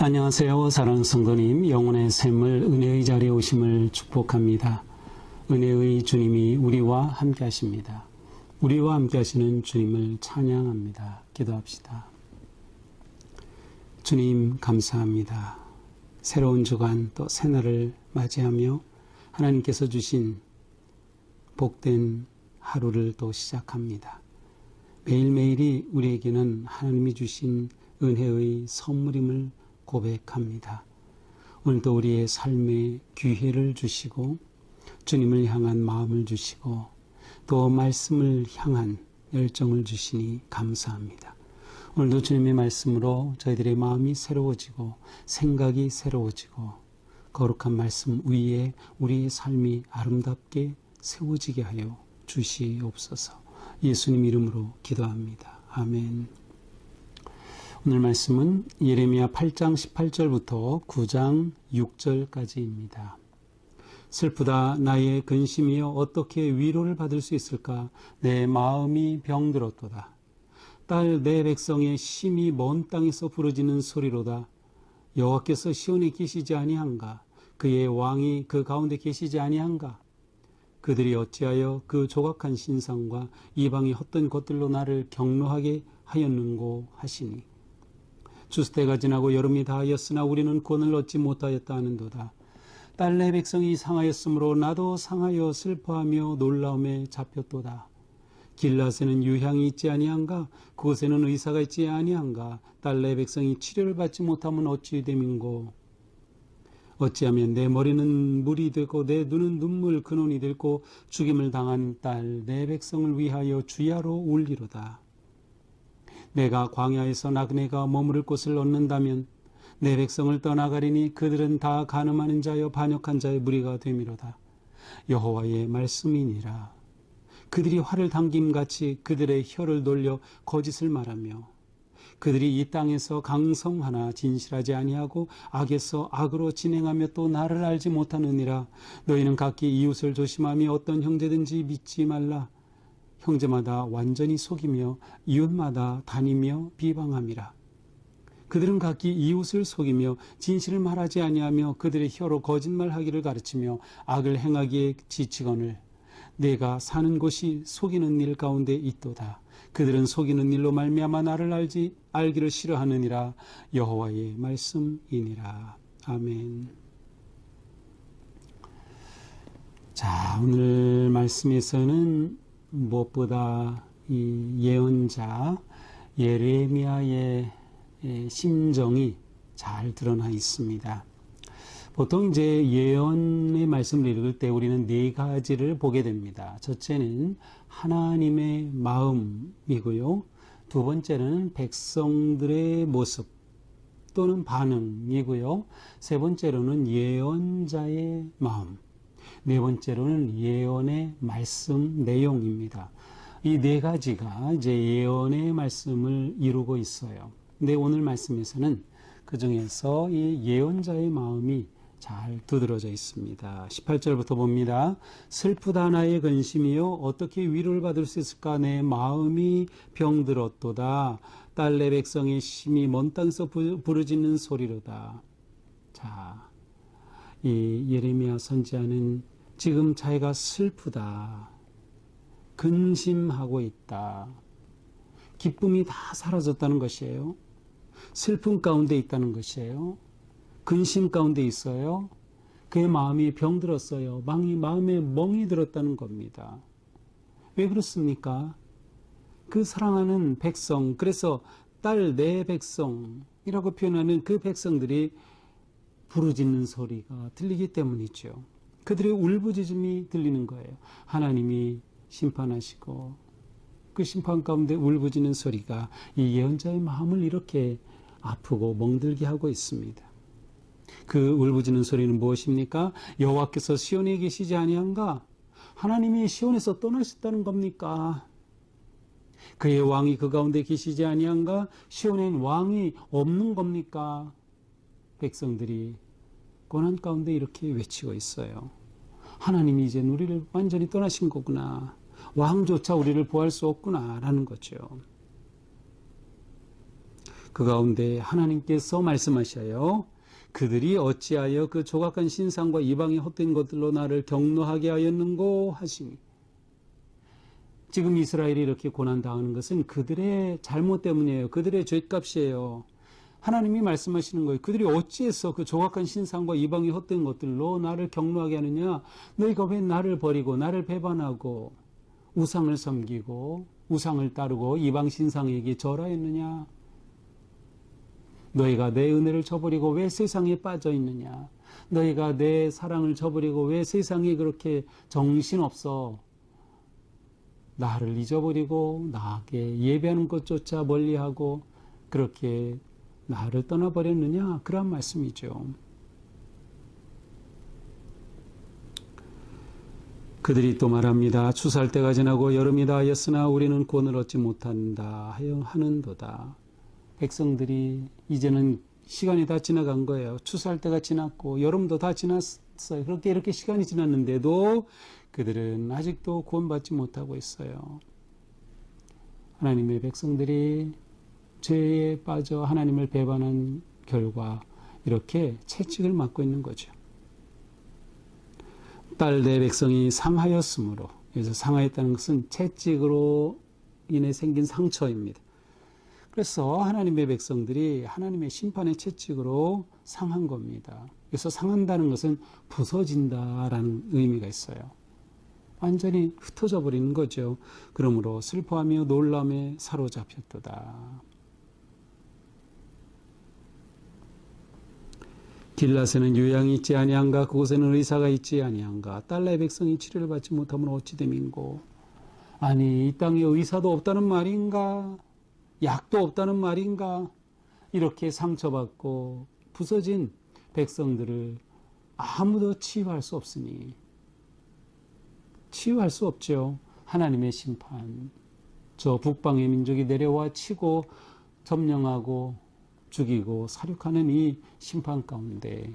안녕하세요. 사랑하는 성도님, 영혼의 샘을 은혜의 자리에 오심을 축복합니다. 은혜의 주님이 우리와 함께 하십니다. 우리와 함께 하시는 주님을 찬양합니다. 기도합시다. 주님 감사합니다. 새로운 주간 또 새날을 맞이하며 하나님께서 주신 복된 하루를 또 시작합니다. 매일매일이 우리에게는 하나님이 주신 은혜의 선물임을 고백합니다. 오늘도 우리의 삶에 기회를 주시고 주님을 향한 마음을 주시고 또 말씀을 향한 열정을 주시니 감사합니다. 오늘도 주님의 말씀으로 저희들의 마음이 새로워지고 생각이 새로워지고 거룩한 말씀 위에 우리의 삶이 아름답게 세워지게 하여 주시옵소서. 예수님 이름으로 기도합니다. 아멘. 오늘 말씀은 예레미야 8장 18절부터 9장 6절까지입니다. 슬프다 나의 근심이여 어떻게 위로를 받을 수 있을까? 내 마음이 병들었도다. 딸 내 백성의 심히 먼 땅에서 부르짖는 소리로다. 여호와께서 시온에 계시지 아니한가? 그의 왕이 그 가운데 계시지 아니한가? 그들이 어찌하여 그 조각한 신상과 이방의 헛된 것들로 나를 경노하게 하였는고 하시니 추수때가 지나고 여름이 다하였으나 우리는 구원을 얻지 못하였다 하는도다. 딸 내 백성이 상하였으므로 나도 상하여 슬퍼하며 놀라움에 잡혔도다. 길앗에는 유향이 있지 아니한가? 그곳에는 의사가 있지 아니한가? 딸 내 백성이 치료를 받지 못하면 어찌 됨인고? 어찌하면 내 머리는 물이 되고 내 눈은 눈물 근원이 되고 죽임을 당한 딸 내 백성을 위하여 주야로 울리로다. 내가 광야에서 나그네가 머무를 곳을 얻는다면 내 백성을 떠나가리니 그들은 다 간음하는 자여 반역한 자의 무리가 되미로다. 여호와의 말씀이니라. 그들이 활을 당김같이 그들의 혀를 돌려 거짓을 말하며 그들이 이 땅에서 강성하나 진실하지 아니하고 악에서 악으로 진행하며 또 나를 알지 못하느니라. 너희는 각기 이웃을 조심하며 어떤 형제든지 믿지 말라. 형제마다 완전히 속이며 이웃마다 다니며 비방함이라. 그들은 각기 이웃을 속이며 진실을 말하지 아니하며 그들의 혀로 거짓말하기를 가르치며 악을 행하기에 지치거늘 내가 사는 곳이 속이는 일 가운데 있도다. 그들은 속이는 일로 말미암아 나를 알기를 싫어하느니라. 여호와의 말씀이니라. 아멘. 자, 오늘 말씀에서는 무엇보다 이 예언자 예레미야의 심정이 잘 드러나 있습니다. 보통 이제 예언의 말씀을 읽을 때 우리는 네 가지를 보게 됩니다. 첫째는 하나님의 마음이고요. 두 번째는 백성들의 모습 또는 반응이고요. 세 번째로는 예언자의 마음. 네 번째로는 예언의 말씀 내용입니다. 이 네 가지가 이제 예언의 말씀을 이루고 있어요. 근데 오늘 말씀에서는 그 중에서 이 예언자의 마음이 잘 두드러져 있습니다. 18절부터 봅니다. 슬프다 나의 근심이여 어떻게 위로를 받을 수 있을까? 내 마음이 병들었도다. 딸 내 백성의 심히 먼 땅에서 부르짖는 소리로다. 자, 이 예레미야 선지자는 지금 자기가 슬프다, 근심하고 있다, 기쁨이 다 사라졌다는 것이에요. 슬픔 가운데 있다는 것이에요. 근심 가운데 있어요. 그의 마음이 병들었어요. 마음에 멍이 들었다는 겁니다. 왜 그렇습니까? 그 사랑하는 백성, 그래서 딸 내 백성이라고 표현하는 그 백성들이 부르짖는 소리가 들리기 때문이죠. 그들의 울부짖음이 들리는 거예요. 하나님이 심판하시고 그 심판 가운데 울부짖는 소리가 이 예언자의 마음을 이렇게 아프고 멍들게 하고 있습니다. 그 울부짖는 소리는 무엇입니까? 여호와께서 시온에 계시지 아니한가? 하나님이 시온에서 떠나셨다는 겁니까? 그의 왕이 그 가운데 계시지 아니한가? 시온에는 왕이 없는 겁니까? 백성들이 고난 가운데 이렇게 외치고 있어요. 하나님이 이제 우리를 완전히 떠나신 거구나. 왕조차 우리를 보호할 수 없구나 라는 거죠. 그 가운데 하나님께서 말씀하셔요. 그들이 어찌하여 그 조각한 신상과 이방의 헛된 것들로 나를 경노하게 하였는고 하시니. 지금 이스라엘이 이렇게 고난당하는 것은 그들의 잘못 때문이에요. 그들의 죄값이에요. 하나님이 말씀하시는 거예요. 그들이 어찌해서 그 조각한 신상과 이방의 헛된 것들로 나를 경노하게 하느냐. 너희가 왜 나를 버리고 나를 배반하고 우상을 섬기고 우상을 따르고 이방 신상에게 절하였느냐. 너희가 내 은혜를 저버리고 왜 세상에 빠져 있느냐. 너희가 내 사랑을 저버리고 왜 세상에 그렇게 정신없어 나를 잊어버리고 나에게 예배하는 것조차 멀리하고 그렇게 나를 떠나버렸느냐. 그런 말씀이죠. 그들이 또 말합니다. 추수할 때가 지나고 여름이 다하였으나 우리는 구원을 얻지 못한다 하여 하는도다. 백성들이 이제는 시간이 다 지나간 거예요. 추수할 때가 지났고 여름도 다 지났어요. 그렇게 이렇게 시간이 지났는데도 그들은 아직도 구원받지 못하고 있어요. 하나님의 백성들이 죄에 빠져 하나님을 배반한 결과 이렇게 채찍을 맞고 있는 거죠. 딸 내 백성이 상하였으므로, 여기서 상하였다는 것은 채찍으로 인해 생긴 상처입니다. 그래서 하나님의 백성들이 하나님의 심판의 채찍으로 상한 겁니다. 그래서 상한다는 것은 부서진다라는 의미가 있어요. 완전히 흩어져 버리는 거죠. 그러므로 슬퍼하며 놀람에 사로잡혔도다. 길라스는 요양이 있지 아니한가. 그곳에는 의사가 있지 아니한가. 달라의 백성이 치료를 받지 못하면 어찌 됨인고. 아니 이 땅에 의사도 없다는 말인가. 약도 없다는 말인가. 이렇게 상처받고 부서진 백성들을 아무도 치유할 수 없으니. 치유할 수 없죠. 하나님의 심판. 저 북방의 민족이 내려와 치고 점령하고 죽이고 살육하는 이 심판 가운데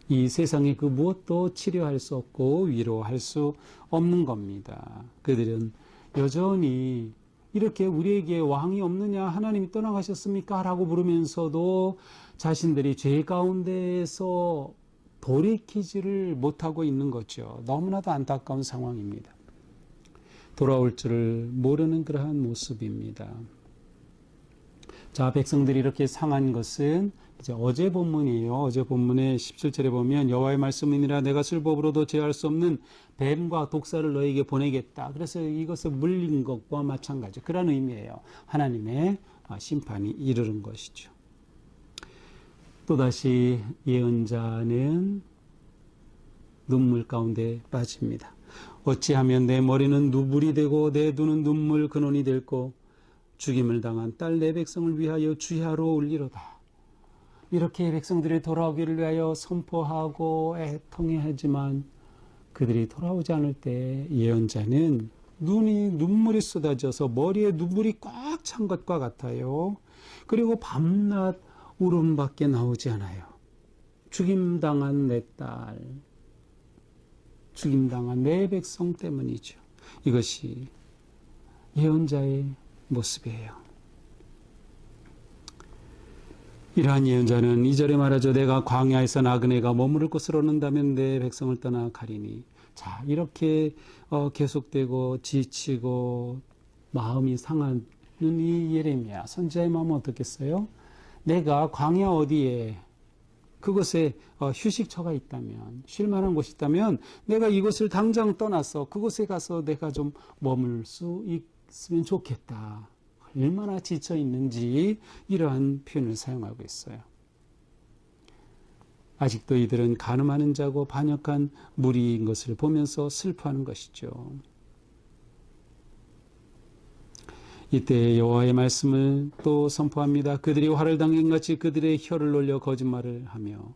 이 세상의 그 무엇도 치료할 수 없고 위로할 수 없는 겁니다. 그들은 여전히 이렇게 우리에게 왕이 없느냐, 하나님이 떠나가셨습니까? 라고 물으면서도 자신들이 죄 가운데에서 돌이키지를 못하고 있는 거죠. 너무나도 안타까운 상황입니다. 돌아올 줄을 모르는 그러한 모습입니다. 자, 백성들이 이렇게 상한 것은 이제 어제 본문이에요. 어제 본문의 17절에 보면 여호와의 말씀이니라 내가 술법으로도 제어할 수 없는 뱀과 독사를 너에게 보내겠다. 그래서 이것을 물린 것과 마찬가지. 그런 의미예요. 하나님의 심판이 이르는 것이죠. 또다시 예언자는 눈물 가운데 빠집니다. 어찌하면 내 머리는 누불이 되고 내 눈은 눈물 근원이 될고 죽임을 당한 딸 내 백성을 위하여 주야로 울리로다. 이렇게 백성들이 돌아오기를 위하여 선포하고 애통해하지만 그들이 돌아오지 않을 때 예언자는 눈물이 쏟아져서 머리에 눈물이 꽉 찬 것과 같아요. 그리고 밤낮 울음밖에 나오지 않아요. 죽임당한 내 딸, 죽임당한 내 백성 때문이죠. 이것이 예언자의 모습이에요. 이러한 예언자는 2절에 말하죠. 내가 광야에서 나그네가 머무를 곳을 얻는다면 내 백성을 떠나 가리니. 자, 이렇게 계속되고 지치고 마음이 상하는 이 예레미야 선지자의 마음은 어떻겠어요? 내가 광야 어디에 그곳에 휴식처가 있다면, 쉴 만한 곳이 있다면 내가 이곳을 당장 떠나서 그곳에 가서 내가 좀 머물 수 있으면 좋겠다. 얼마나 지쳐 있는지 이러한 표현을 사용하고 있어요. 아직도 이들은 간음하는 자고 반역한 무리인 것을 보면서 슬퍼하는 것이죠. 이때 여호와의 말씀을 또 선포합니다. 그들이 화를 당긴 같이 그들의 혀를 놀려 거짓말을 하며.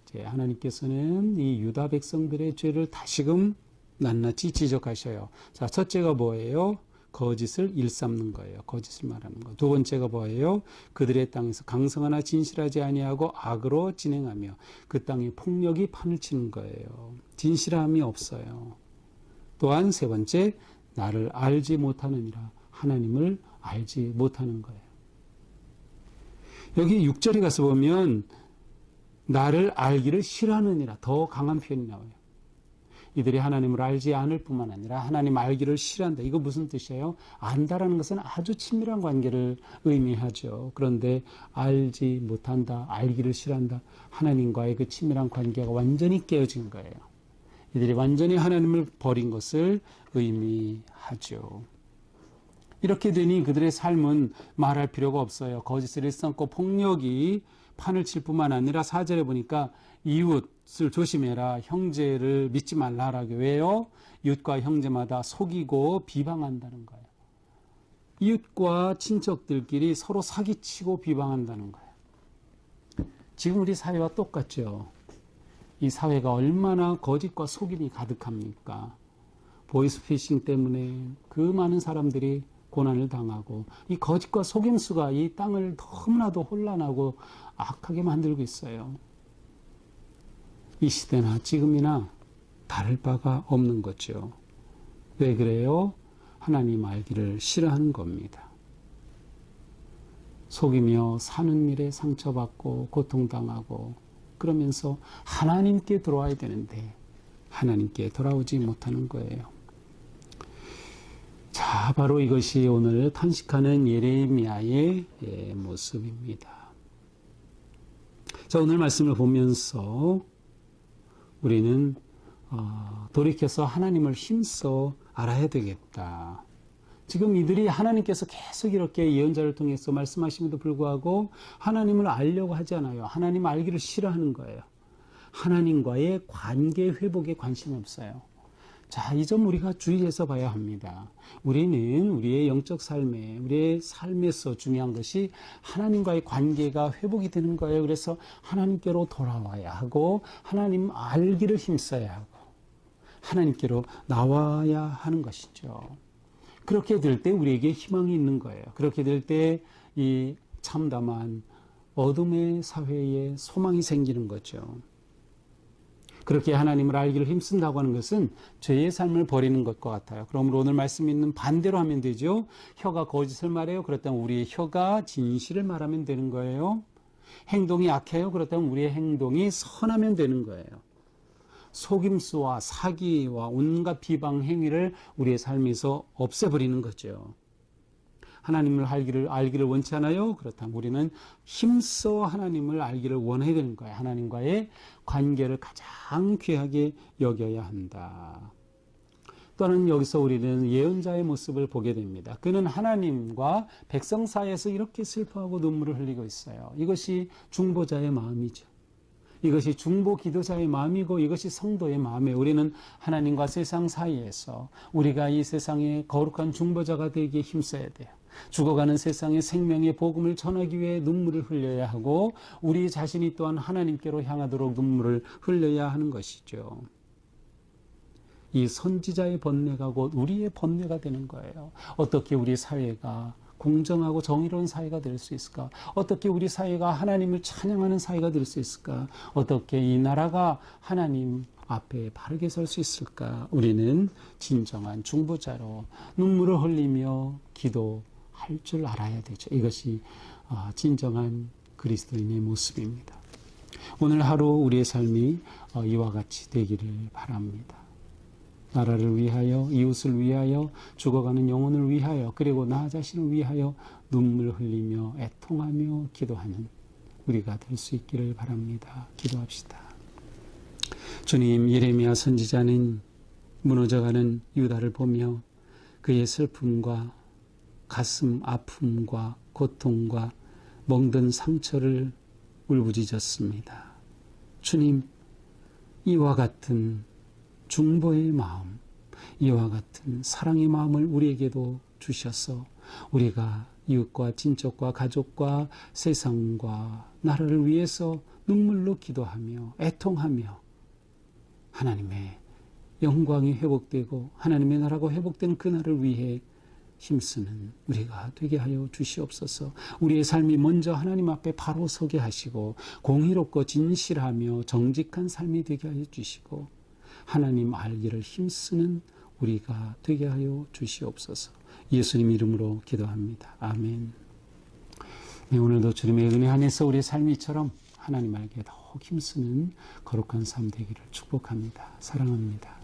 이제 하나님께서는 이 유다 백성들의 죄를 다시금 낱낱이 지적하셔요. 자, 첫째가 뭐예요? 거짓을 일삼는 거예요. 거짓을 말하는 거. 두 번째가 뭐예요? 그들의 땅에서 강성하나 진실하지 아니하고 악으로 진행하며 그 땅에 폭력이 판을 치는 거예요. 진실함이 없어요. 또한 세 번째, 나를 알지 못하느니라. 하나님을 알지 못하는 거예요. 여기 6절에 가서 보면 나를 알기를 싫어하느니라 더 강한 표현이 나와요. 이들이 하나님을 알지 않을 뿐만 아니라 하나님 알기를 싫어한다. 이거 무슨 뜻이에요? 안다라는 것은 아주 친밀한 관계를 의미하죠. 그런데 알지 못한다, 알기를 싫어한다. 하나님과의 그 친밀한 관계가 완전히 깨어진 거예요. 이들이 완전히 하나님을 버린 것을 의미하죠. 이렇게 되니 그들의 삶은 말할 필요가 없어요. 거짓을 일삼고 폭력이 판을 칠 뿐만 아니라 4절에 보니까 이웃을 조심해라. 형제를 믿지 말라라고. 왜요? 이웃과 형제마다 속이고 비방한다는 거예요. 이웃과 친척들끼리 서로 사기치고 비방한다는 거예요. 지금 우리 사회와 똑같죠. 이 사회가 얼마나 거짓과 속임이 가득합니까? 보이스피싱 때문에 그 많은 사람들이 고난을 당하고 이 거짓과 속임수가 이 땅을 너무나도 혼란하고 악하게 만들고 있어요. 이 시대나 지금이나 다를 바가 없는 거죠. 왜 그래요? 하나님 알기를 싫어하는 겁니다. 속이며 사는 일에 상처받고 고통당하고 그러면서 하나님께 돌아와야 되는데 하나님께 돌아오지 못하는 거예요. 자, 바로 이것이 오늘 탄식하는 예레미야의 모습입니다. 자, 오늘 말씀을 보면서 우리는 돌이켜서 하나님을 힘써 알아야 되겠다. 지금 이들이 하나님께서 계속 이렇게 예언자를 통해서 말씀하심에도 불구하고 하나님을 알려고 하지 않아요. 하나님 알기를 싫어하는 거예요. 하나님과의 관계 회복에 관심이 없어요. 자, 이 점 우리가 주의해서 봐야 합니다. 우리는 우리의 영적 삶에, 우리의 삶에서 중요한 것이 하나님과의 관계가 회복이 되는 거예요. 그래서 하나님께로 돌아와야 하고 하나님 알기를 힘써야 하고 하나님께로 나와야 하는 것이죠. 그렇게 될 때 우리에게 희망이 있는 거예요. 그렇게 될 때 이 참담한 어둠의 사회에 소망이 생기는 거죠. 그렇게 하나님을 알기를 힘쓴다고 하는 것은 죄의 삶을 버리는 것과 같아요. 그러므로 오늘 말씀 있는 반대로 하면 되죠. 혀가 거짓을 말해요. 그렇다면 우리의 혀가 진실을 말하면 되는 거예요. 행동이 악해요. 그렇다면 우리의 행동이 선하면 되는 거예요. 속임수와 사기와 온갖 비방 행위를 우리의 삶에서 없애버리는 거죠. 하나님을 알기를 원치 않아요? 그렇다면 우리는 힘써 하나님을 알기를 원해야 되는 거예요. 하나님과의 관계를 가장 귀하게 여겨야 한다. 또한 여기서 우리는 예언자의 모습을 보게 됩니다. 그는 하나님과 백성 사이에서 이렇게 슬퍼하고 눈물을 흘리고 있어요. 이것이 중보자의 마음이죠. 이것이 중보 기도자의 마음이고 이것이 성도의 마음이에요. 우리는 하나님과 세상 사이에서 우리가 이 세상의 거룩한 중보자가 되기에 힘써야 돼요. 죽어가는 세상에 생명의 복음을 전하기 위해 눈물을 흘려야 하고 우리 자신이 또한 하나님께로 향하도록 눈물을 흘려야 하는 것이죠. 이 선지자의 번뇌가 곧 우리의 번뇌가 되는 거예요. 어떻게 우리 사회가 공정하고 정의로운 사회가 될 수 있을까? 어떻게 우리 사회가 하나님을 찬양하는 사회가 될 수 있을까? 어떻게 이 나라가 하나님 앞에 바르게 설 수 있을까? 우리는 진정한 중보자로 눈물을 흘리며 기도할 줄 알아야 되죠. 이것이 진정한 그리스도인의 모습입니다. 오늘 하루 우리의 삶이 이와 같이 되기를 바랍니다. 나라를 위하여, 이웃을 위하여, 죽어가는 영혼을 위하여, 그리고 나 자신을 위하여 눈물 흘리며 애통하며 기도하는 우리가 될 수 있기를 바랍니다. 기도합시다. 주님, 예레미야 선지자는 무너져가는 유다를 보며 그의 슬픔과 가슴 아픔과 고통과 멍든 상처를 울부짖었습니다. 주님, 이와 같은 중보의 마음, 이와 같은 사랑의 마음을 우리에게도 주셔서 우리가 이웃과 친척과 가족과 세상과 나라를 위해서 눈물로 기도하며 애통하며 하나님의 영광이 회복되고 하나님의 나라가 회복되는 그날을 위해 힘쓰는 우리가 되게 하여 주시옵소서. 우리의 삶이 먼저 하나님 앞에 바로 서게 하시고 공의롭고 진실하며 정직한 삶이 되게 하여 주시고 하나님 알기를 힘쓰는 우리가 되게 하여 주시옵소서. 예수님 이름으로 기도합니다. 아멘. 네, 오늘도 주님의 은혜 안에서 우리의 삶이처럼 하나님 알기에 더욱 힘쓰는 거룩한 삶 되기를 축복합니다. 사랑합니다.